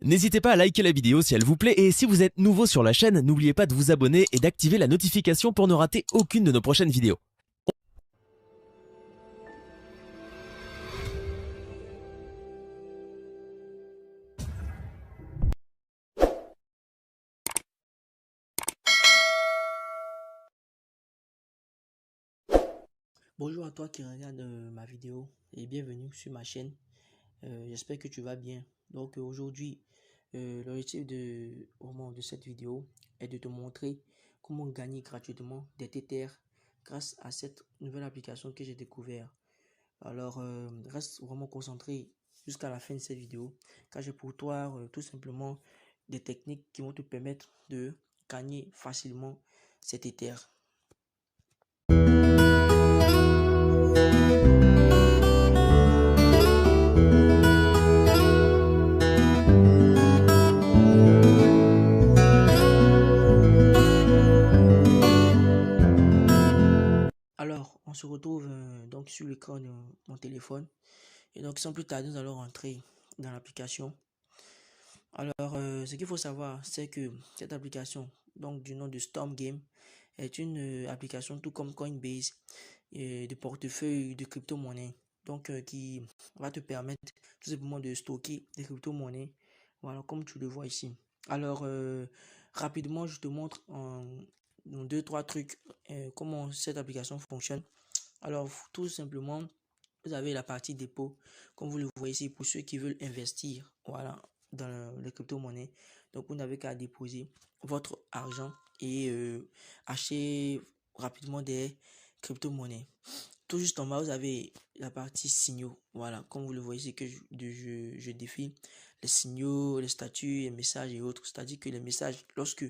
N'hésitez pas à liker la vidéo si elle vous plaît et si vous êtes nouveau sur la chaîne, n'oubliez pas de vous abonner et d'activer la notification pour ne rater aucune de nos prochaines vidéos. Bonjour à toi qui regarde ma vidéo et bienvenue sur ma chaîne. J'espère que tu vas bien. Donc aujourd'hui, l'objectif de cette vidéo est de te montrer comment gagner gratuitement des Tether grâce à cette nouvelle application que j'ai découvert. Alors reste vraiment concentré jusqu'à la fin de cette vidéo car j'ai pour toi tout simplement des techniques qui vont te permettre de gagner facilement ces Tether. Alors, on se retrouve donc sur l'écran de mon téléphone. Et donc, sans plus tarder, nous allons rentrer dans l'application. Alors, ce qu'il faut savoir, c'est que cette application, donc du nom de Storm Game, est une application tout comme Coinbase de portefeuille de crypto-monnaies. Donc, qui va te permettre tout simplement de stocker des crypto-monnaies. Voilà, comme tu le vois ici. Alors, rapidement, je te montre en deux, trois trucs comment cette application fonctionne. Alors, tout simplement, vous avez la partie dépôt, comme vous le voyez ici, pour ceux qui veulent investir, voilà, dans les crypto-monnaies. Donc, vous n'avez qu'à déposer votre argent et acheter rapidement des crypto-monnaies. Tout juste en bas, vous avez la partie signaux. Voilà, comme vous le voyez, c'est que je défile les signaux, les statuts, les messages et autres. C'est-à-dire que les messages, lorsque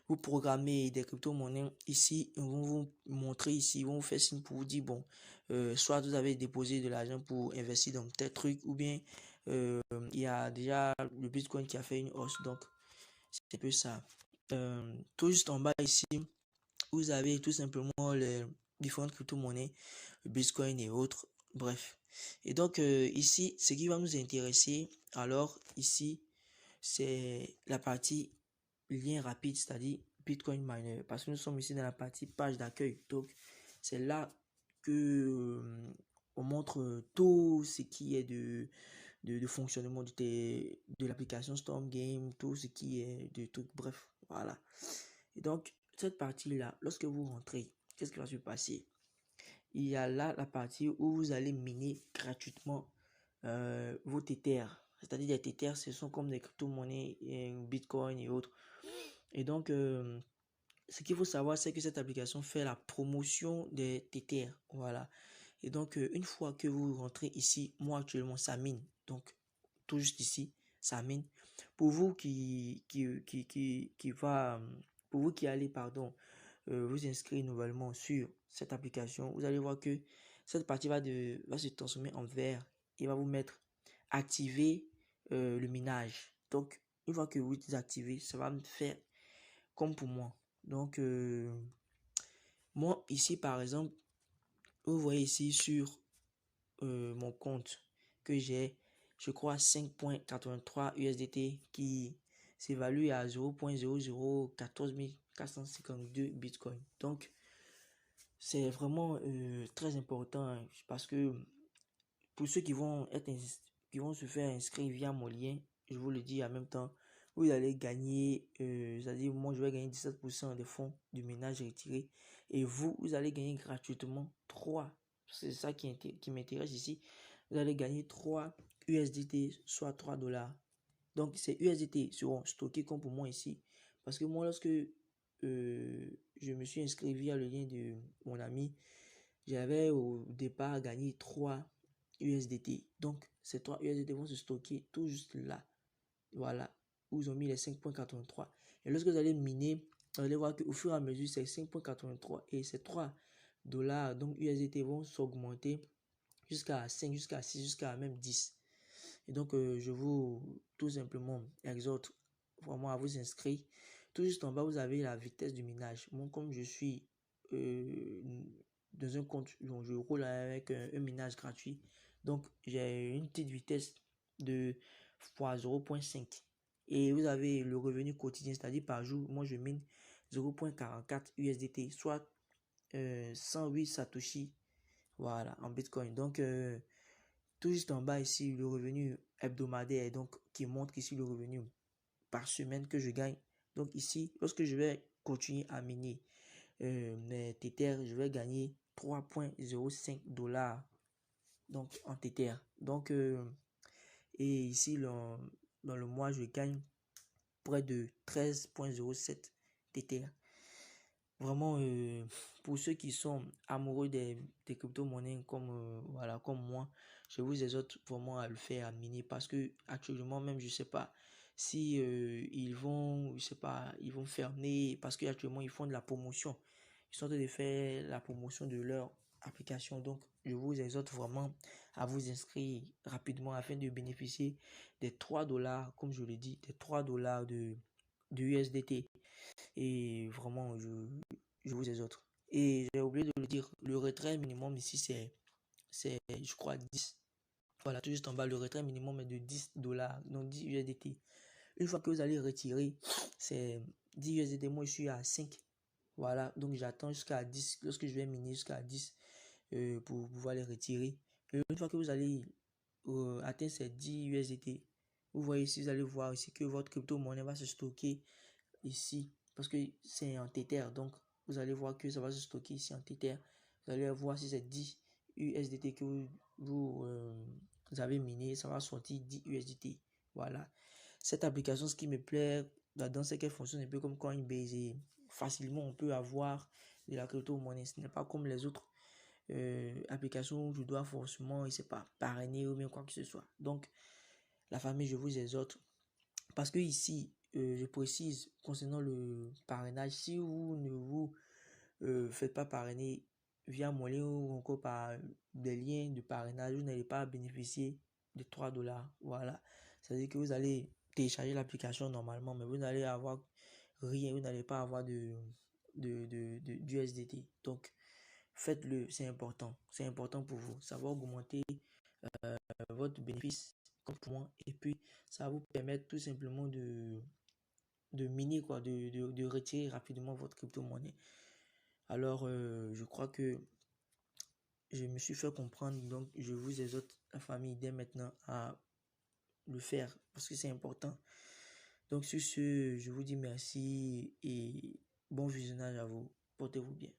vous programmez des crypto-monnaies, ici, ils vont vous montrer ici, ils vont vous faire signe pour vous dire, bon, soit vous avez déposé de l'argent pour investir dans tel truc, ou bien il y a déjà le Bitcoin qui a fait une hausse. Donc, c'est un peu ça. Tout juste en bas ici, vous avez tout simplement les différentes crypto-monnaies, Bitcoin et autres, bref. Et donc, ici, ce qui va nous intéresser, alors, ici, c'est la partie lien rapide, c'est-à-dire Bitcoin Miner, parce que nous sommes ici dans la partie page d'accueil. Donc, c'est là que on montre tout ce qui est de fonctionnement de l'application Storm Game, tout ce qui est de trucs, bref, voilà. Et donc, cette partie-là, lorsque vous rentrez, qu'est-ce qui va se passer? Il y a là la partie où vous allez miner gratuitement vos Tether. C'est-à-dire des Tether, ce sont comme des crypto-monnaies, Bitcoin et autres. Et donc, ce qu'il faut savoir, c'est que cette application fait la promotion des Tether. Voilà. Et donc, une fois que vous rentrez ici, moi actuellement, ça mine. Donc, tout juste ici, ça mine. Pour vous pour vous qui allez, pardon, vous inscrire nouvellement sur cette application, vous allez voir que cette partie va se transformer en vert et va vous mettre activer le minage. Donc, une fois que vous désactivez, ça va me faire comme pour moi. Donc, moi, ici, par exemple, vous voyez ici sur mon compte que j'ai, je crois, 5,83 USDT qui s'évalue à 0,0014 452 Bitcoin. Donc, c'est vraiment très important parce que pour ceux qui vont qui vont se faire inscrire via mon lien, je vous le dis en même temps, vous allez gagner, c'est-à-dire moi je vais gagner 17% des fonds du ménage retiré et vous allez gagner gratuitement 3, c'est ça qui m'intéresse ici, vous allez gagner 3 USDT, soit 3 dollars. Donc ces USDT seront stockés comme pour moi ici, parce que moi lorsque je me suis inscrit via le lien de mon ami, j'avais au départ gagné 3 USDT. Donc, ces 3 USDT vont se stocker tout juste là. Voilà, où ils ont mis les 5,83. Et lorsque vous allez miner, vous allez voir qu'au fur et à mesure, c'est 5,83 et ces 3 dollars, donc USDT, vont s'augmenter jusqu'à 5, jusqu'à 6, jusqu'à même 10. Et donc, je vous tout simplement exhorte vraiment à vous inscrire. Tout juste en bas, vous avez la vitesse du minage. Moi, comme je suis euh, dans un compte, donc je roule avec un minage gratuit. Donc, j'ai une petite vitesse de x 0,5. Et vous avez le revenu quotidien, c'est-à-dire par jour, moi je mine 0,44 USDT, soit 108 Satoshi, voilà, en Bitcoin. Donc, tout juste en bas ici, le revenu hebdomadaire, donc qui montre ici le revenu par semaine que je gagne. Donc ici, lorsque je vais continuer à miner mes Tether, je vais gagner 3,05 dollars donc en Tether. Donc, et ici, dans le mois, je gagne près de 13,07 Tether. Vraiment, pour ceux qui sont amoureux des crypto-monnaies voilà, comme moi, je vous exhorte vraiment à le faire, à miner, parce que actuellement même, je sais pas si je sais pas, ils vont fermer, parce qu'actuellement, ils font de la promotion. Ils sont en train de faire la promotion de leur application. Donc, je vous exhorte vraiment à vous inscrire rapidement afin de bénéficier des 3 dollars, comme je l'ai dit, des 3 dollars de USDT. Et vraiment, je vous exhorte. Et j'ai oublié de le dire, le retrait minimum ici, je crois, 10. Voilà, tout juste en bas, le retrait minimum est de 10 dollars, donc 10 USDT. Une fois que vous allez retirer, c'est 10 USDT. Moi, je suis à 5. Voilà, donc j'attends jusqu'à 10. Lorsque je vais miner jusqu'à 10 pour pouvoir les retirer. Et une fois que vous allez atteindre ces 10 USDT, vous voyez ici, vous allez voir ici que votre crypto-monnaie va se stocker ici parce que c'est en Tether, donc vous allez voir que ça va se stocker ici en Tether. Vous allez voir si c'est 10 USDT que vous avez miné, ça va sortir 10 USDT. Voilà, cette application, ce qui me plaît là-dedans, c'est qu'elle fonctionne un peu comme Coinbase et facilement on peut avoir de la crypto-monnaie. Ce n'est pas comme les autres applications où je dois forcément, je sais pas, parrainer ou bien quoi que ce soit. Donc la famille, je vous exhorte parce que ici, je précise concernant le parrainage, si vous ne vous faites pas parrainer via mon lien ou encore par des liens de parrainage, vous n'allez pas bénéficier de 3 dollars. Voilà. C'est-à-dire que vous allez télécharger l'application normalement, mais vous n'allez avoir rien, vous n'allez pas avoir d'USDT. Donc, faites-le, c'est important. C'est important pour vous. Ça va augmenter votre bénéfice comme pour moi. Et puis, ça va vous permettre tout simplement de miner, quoi, de retirer rapidement votre crypto-monnaie. Alors, je crois que je me suis fait comprendre, donc je vous exhorte, la famille, dès maintenant à le faire parce que c'est important. Donc, sur ce, je vous dis merci et bon visionnage à vous. Portez-vous bien.